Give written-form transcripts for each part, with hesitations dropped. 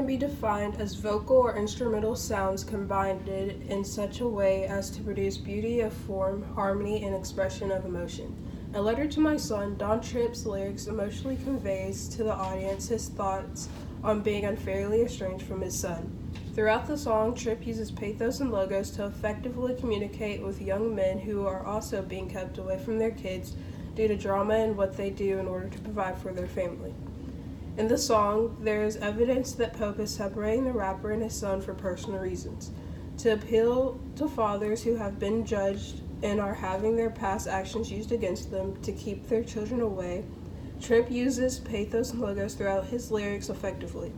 can be defined as vocal or instrumental sounds combined in such a way as to produce beauty of form, harmony, and expression of emotion. A Letter to My Son, Don Tripp's lyrics emotionally conveys to the audience his thoughts on being unfairly estranged from his son. Throughout the song, Tripp uses pathos and logos to effectively communicate with young men who are also being kept away from their kids due to drama and what they do in order to provide for their family. In the song, there is evidence that Pope is separating the rapper and his son for personal reasons. To appeal to fathers who have been judged and are having their past actions used against them to keep their children away, Tripp uses pathos and logos throughout his lyrics effectively.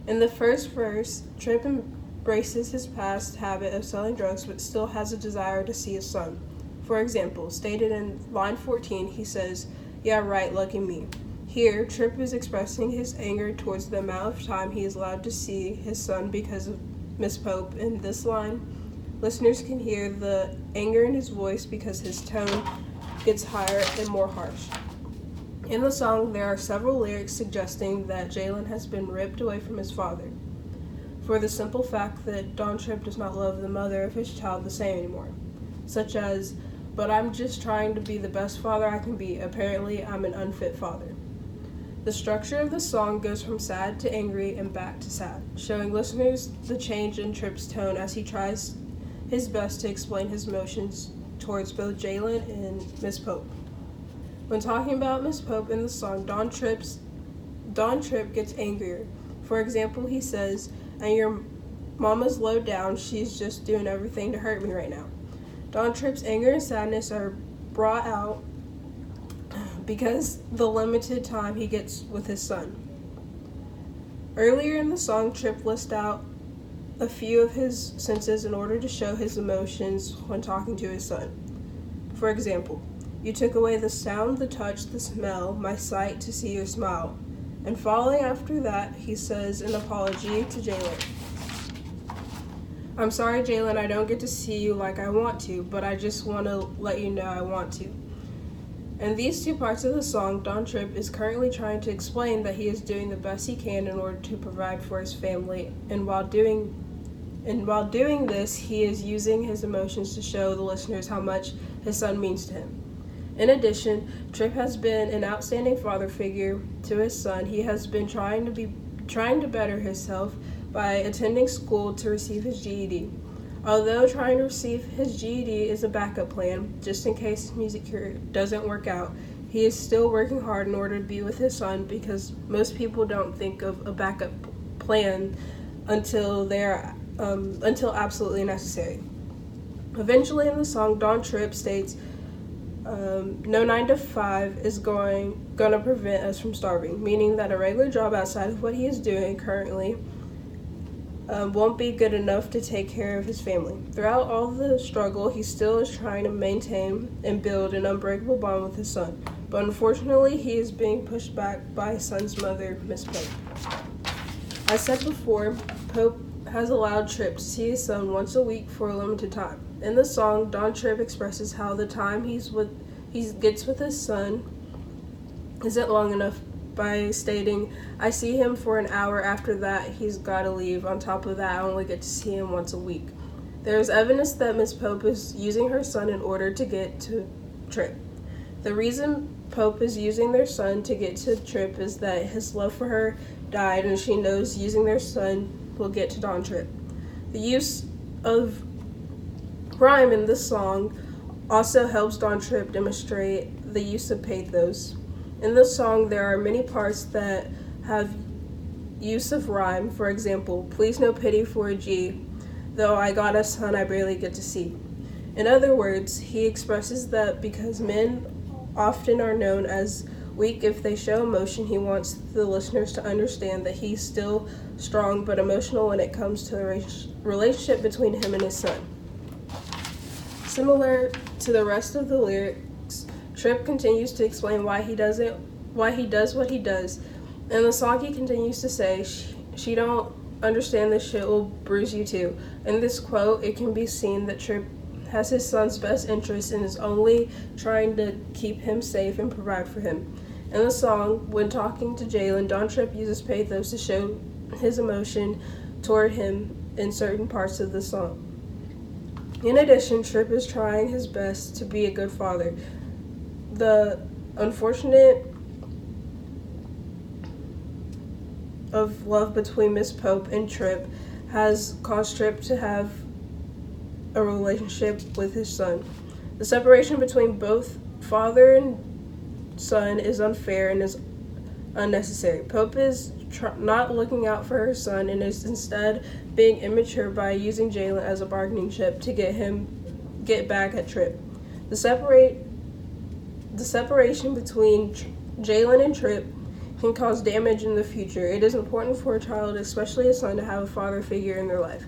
In the first verse, Tripp embraces his past habit of selling drugs but still has a desire to see his son. For example, stated in line 14, he says, "Yeah, right, lucky me." Here, Tripp is expressing his anger towards the amount of time he is allowed to see his son because of Miss Pope. In this line, listeners can hear the anger in his voice because his tone gets higher and more harsh. In the song, there are several lyrics suggesting that Jalen has been ripped away from his father, for the simple fact that Don Tripp does not love the mother of his child the same anymore, such as, "But I'm just trying to be the best father I can be. Apparently, I'm an unfit father." The structure of the song goes from sad to angry and back to sad, showing listeners the change in Tripp's tone as he tries his best to explain his emotions towards both Jalen and Miss Pope. When talking about Miss Pope in the song, Don Tripp gets angrier. For example, he says, "And your mama's low down, she's just doing everything to hurt me right now." Don Tripp's anger and sadness are brought out because the limited time he gets with his son. Earlier in the song, Tripp lists out a few of his senses in order to show his emotions when talking to his son. For example, "You took away the sound, the touch, the smell, my sight to see your smile." And following after that, he says an apology to Jalen. "I'm sorry, Jalen, I don't get to see you like I want to, but I just want to let you know I want to." In these two parts of the song, Don Tripp is currently trying to explain that he is doing the best he can in order to provide for his family, and while doing this, he is using his emotions to show the listeners how much his son means to him. In addition, Tripp has been an outstanding father figure to his son. He has been trying to better himself by attending school to receive his GED. Although trying to receive his GED is a backup plan, just in case his music career doesn't work out, he is still working hard in order to be with his son because most people don't think of a backup plan until absolutely necessary. Eventually in the song, Don Tripp states, "No 9 to 5 is gonna prevent us from starving," meaning that a regular job outside of what he is doing currently won't be good enough to take care of his family. Throughout all the struggle, he still is trying to maintain and build an unbreakable bond with his son, but unfortunately he is being pushed back by his son's mother, Miss Pope. As said before, Pope has allowed Tripp to see his son once a week for a limited time. In the song, Don Tripp expresses how the time he gets with his son isn't long enough by stating, "I see him for an hour, after that he's gotta leave. On top of that, I only get to see him once a week." There is evidence that Miss Pope is using her son in order to get to Tripp. The reason Pope is using their son to get to Tripp is that his love for her died and she knows using their son will get to Don Tripp. The use of rhyme in this song also helps Don Tripp demonstrate the use of pathos. In this song, there are many parts that have use of rhyme. For example, "Please no pity for a G, though I got a son I barely get to see." In other words, he expresses that because men often are known as weak if they show emotion, he wants the listeners to understand that he's still strong but emotional when it comes to the relationship between him and his son. Similar to the rest of the lyrics, Tripp continues to explain why he does what he does. In the song, he continues to say, "She don't understand this shit will bruise you too." In this quote, it can be seen that Tripp has his son's best interest and is only trying to keep him safe and provide for him. In the song, when talking to Jalen, Don Tripp uses pathos to show his emotion toward him in certain parts of the song. In addition, Tripp is trying his best to be a good father. The unfortunate of love between Miss Pope and Tripp has caused Tripp to have a relationship with his son. The separation between both father and son is unfair and is unnecessary. Pope is not looking out for her son and is instead being immature by using Jalen as a bargaining chip to get back at Tripp. The separation between Jalen and Tripp can cause damage in the future. It is important for a child, especially a son, to have a father figure in their life.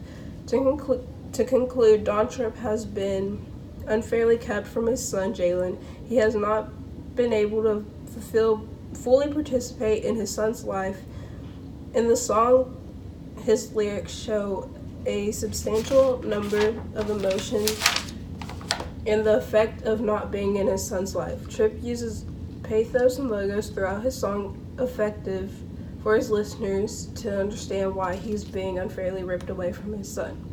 To conclude, Don Tripp has been unfairly kept from his son Jalen. He has not been able to fully participate in his son's life. In the song, his lyrics show a substantial number of emotions and the effect of not being in his son's life. Tripp uses pathos and logos throughout his song, effective for his listeners to understand why he's being unfairly ripped away from his son.